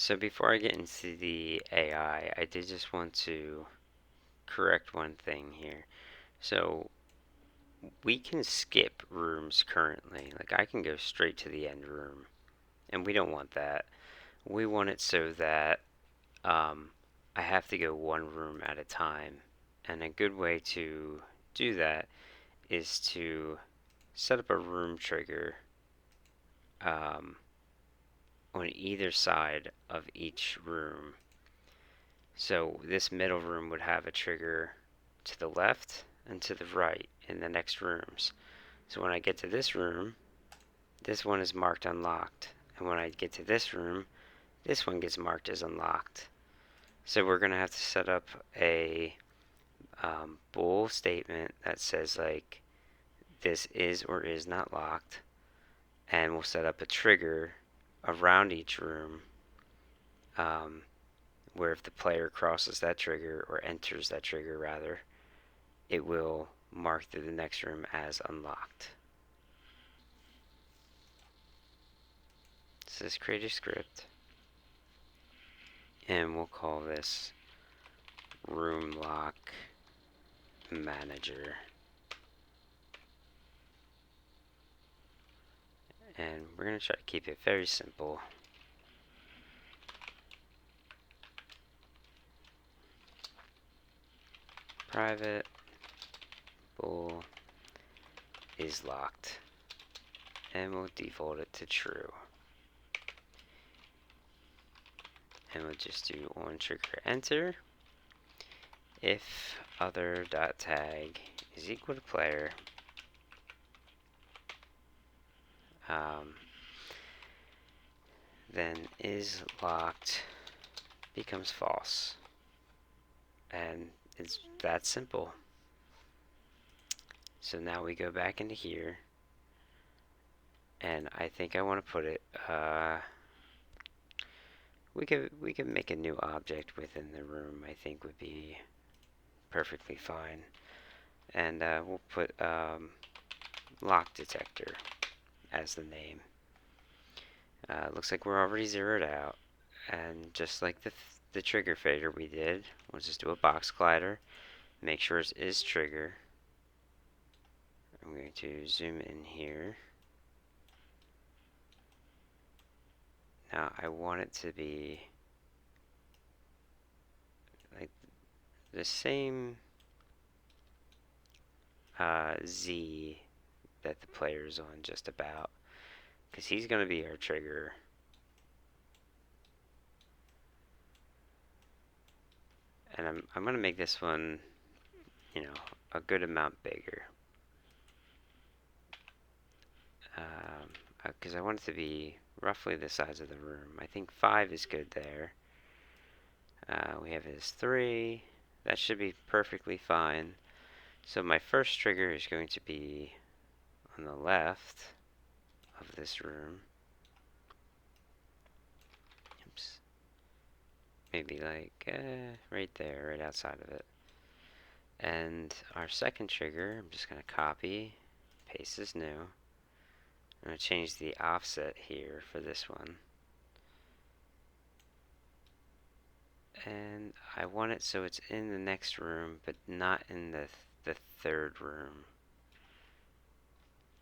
So before I get into the AI, I did just want to correct one thing here. So we can skip rooms currently. Like I can go straight to the end room, and we don't want that. We want it so that I have to go one room at a time. And a good way to do that is to set up a room trigger um, on either side of each room. So this middle room would have a trigger to the left and to the right in the next rooms. So when I get to this room, this one is marked unlocked. And when I get to this room, this one gets marked as unlocked. So we're going to have to set up a bool statement that says like this is or is not locked. And we'll set up a trigger around each room where if the player crosses that trigger or enters that trigger rather, it will mark through the next room as unlocked. So let's create a script, and we'll call this room lock manager. And we're going to try to keep it very simple. Private bool is locked, and we'll default it to true. And we'll just do on trigger enter if other.tag is equal to player. Then is locked becomes false. And it's that simple. So now we go back into here, and I think I want to put it, we could make a new object within the room. I think would be perfectly fine. And we'll put lock detector as the name. Looks like we're already zeroed out, and just like the trigger fader we did, we'll just do a box collider, make sure it is trigger. I'm going to zoom in here. Now I want it to be like the same Z that the player's on just about, because he's going to be our trigger. And I'm going to make this one, a good amount bigger. Because I want it to be roughly the size of the room. I think 5 is good there. We have his 3. That should be perfectly fine. So my first trigger is going to be on the left of this room. Oops. Maybe like right there, right outside of it. And our second trigger, I'm just going to copy, paste as new. I'm going to change the offset here for this one. And I want it so it's in the next room, but not in the third room.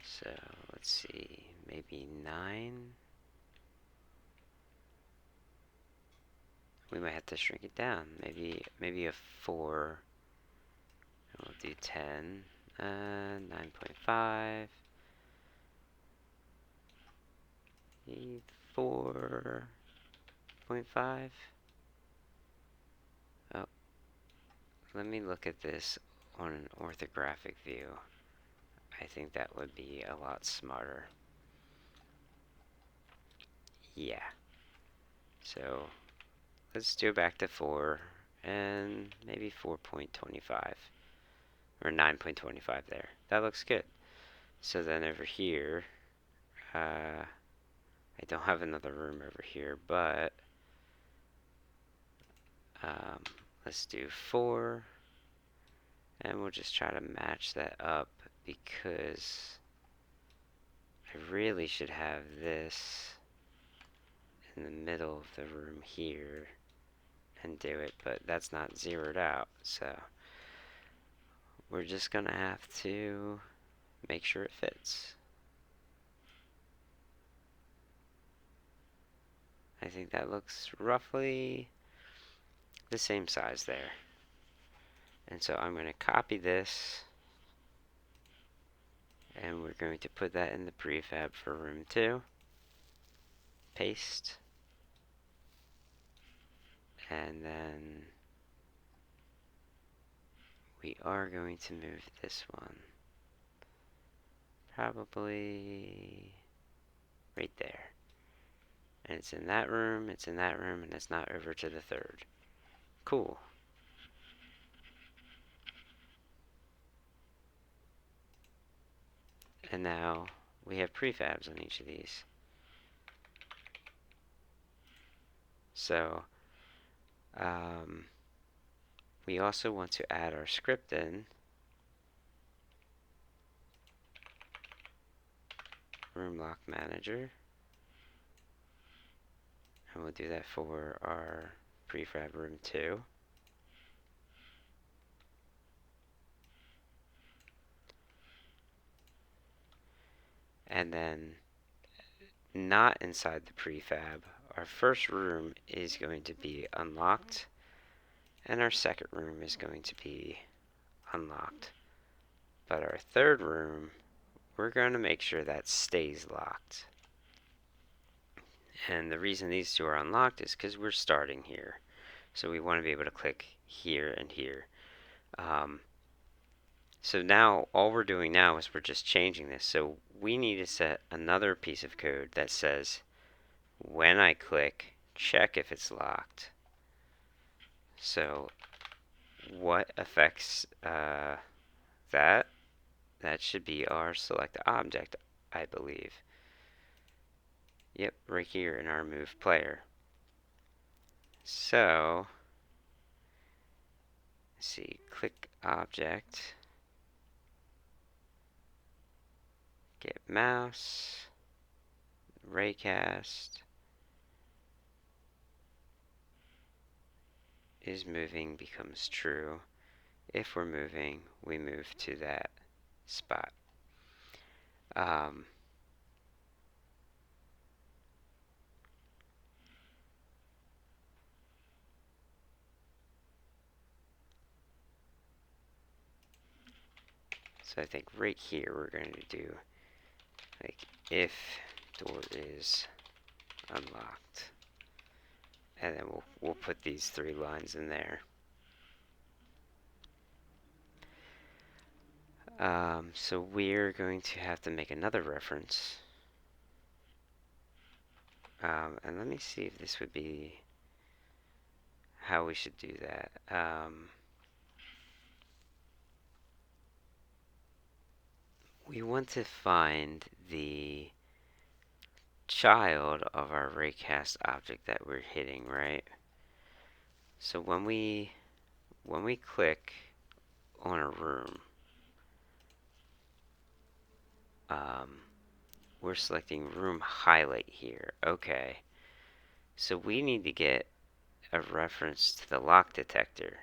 So let's see, maybe 9. We might have to shrink it down. Maybe a 4. And we'll do 10. 9.5. 4.5. Oh, let me look at this on an orthographic view. I think that would be a lot smarter. Yeah. So let's do it back to 4 and maybe 4.25 or 9.25 there. That looks good. So then over here, I don't have another room over here, but let's do 4, and we'll just try to match that up because I really should have this in the middle of the room here and do it, but that's not zeroed out, so we're just gonna have to make sure it fits. I think that looks roughly the same size there. And so I'm going to copy this, and we're going to put that in the prefab for room 2. Paste. And then we are going to move this one probably right there. And it's in that room, it's in that room, and it's not over to the 3rd. Cool. And now we have prefabs on each of these. So we also want to add our script in. Room lock manager. And we'll do that for our prefab room 2. And then, not inside the prefab, our first room is going to be unlocked, and our second room is going to be unlocked. But our third room, we're going to make sure that stays locked. And the reason these two are unlocked is because we're starting here. So we want to be able to click here and here. So now all we're doing now is we're just changing this. So we need to set another piece of code that says when I click, check if it's locked. So what affects that? That should be our select object, I believe. Yep, right here in our move player. So, let's see, click object, get mouse, raycast is moving becomes true. If we're moving, we move to that spot. So I think right here we're going to do like if door is unlocked, and then we'll put these 3 lines in there. So we're going to have to make another reference. And let me see if this would be how we should do that. We want to find the child of our raycast object that we're hitting, right? So when we click on a room, we're selecting room highlight here. Okay. So we need to get a reference to the lock detector,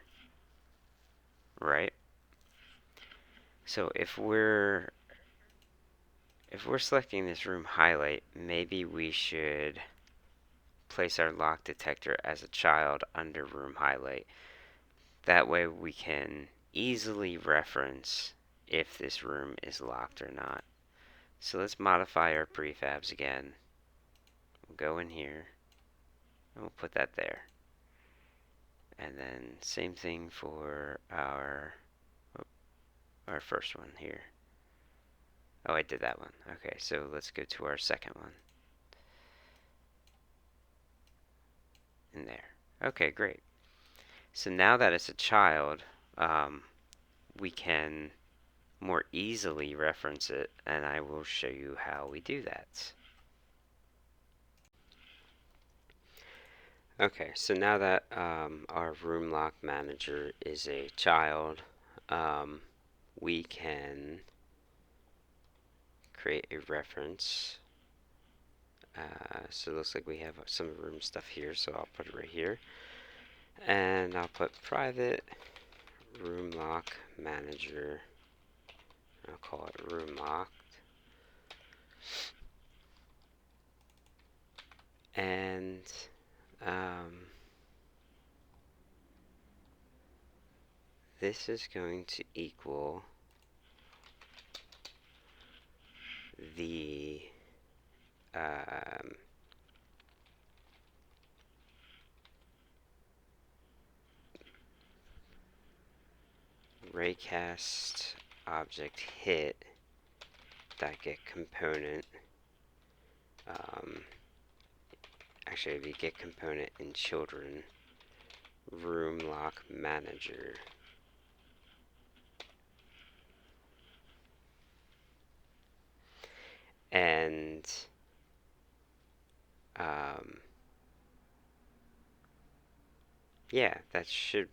right? So if we're selecting this room highlight, maybe we should place our lock detector as a child under room highlight. That way we can easily reference if this room is locked or not. So let's modify our prefabs again. We'll go in here and we'll put that there. And then same thing for our first one here. Oh, I did that one. Okay, so let's go to our second one. In there. Okay, great. So now that it's a child, we can more easily reference it, and I will show you how we do that. Okay, so now that our room lock manager is a child, we can create a reference So it looks like we have some room stuff here, so I'll put it right here. And I'll put private room lock manager. I'll call it room locked. And this is going to equal the raycast object hit that get component. Actually, if you get component in children, room lock manager. And yeah, that should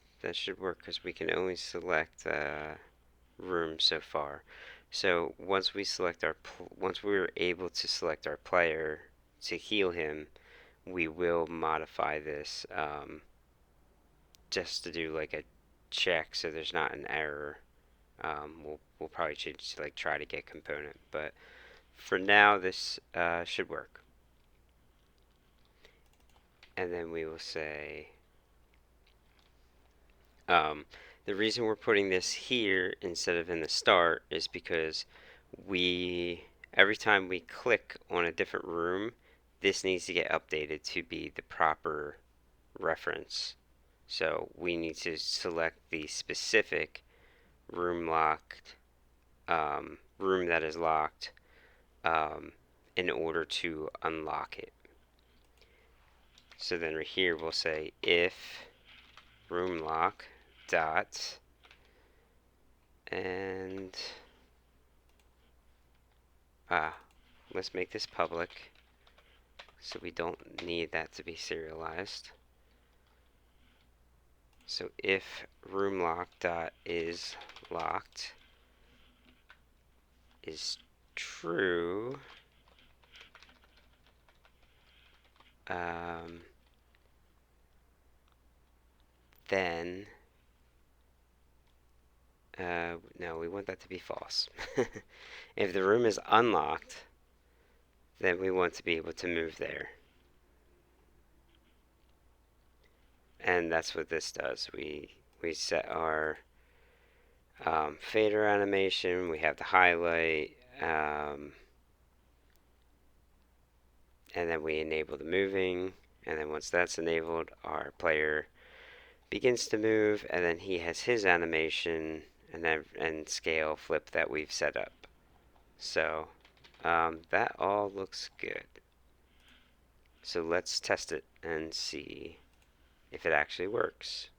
work because we can only select room so far. So once we select once we're able to select our player to heal him, we will modify this just to do like a check so there's not an error. We'll probably change to like try to get component, but for now this should work. And then we will say the reason we're putting this here instead of in the start is because every time we click on a different room, this needs to get updated to be the proper reference. So we need to select the specific room locked room that is locked in order to unlock it. So then right here we'll say if room lock dot and let's make this public so we don't need that to be serialized. So if room lock dot is locked is true, then no, we want that to be false. If the room is unlocked, then we want to be able to move there. And that's what this does. We set our fader animation, we have the highlight, and then we enable the moving, and then once that's enabled, our player begins to move, and then he has his animation and scale flip that we've set up. So that all looks good. So let's test it and see if it actually works.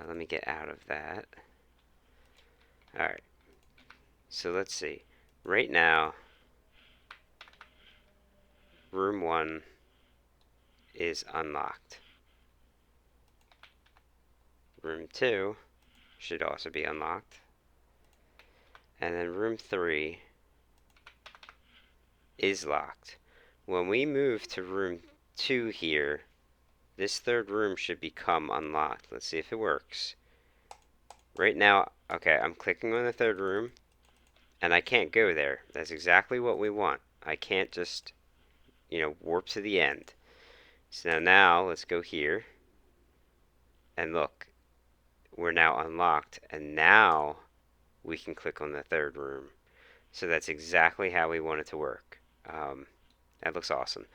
Let me get out of that. Alright, so let's see. Right now, room 1 is unlocked. Room 2 should also be unlocked. And then room 3 is locked. When we move to room 2 here, this third room should become unlocked. Let's see if it works. Right now, okay, I'm clicking on the third room, and I can't go there. That's exactly what we want. I can't just, warp to the end. So now let's go here, and look, we're now unlocked, and now we can click on the third room. So that's exactly how we want it to work. That looks awesome.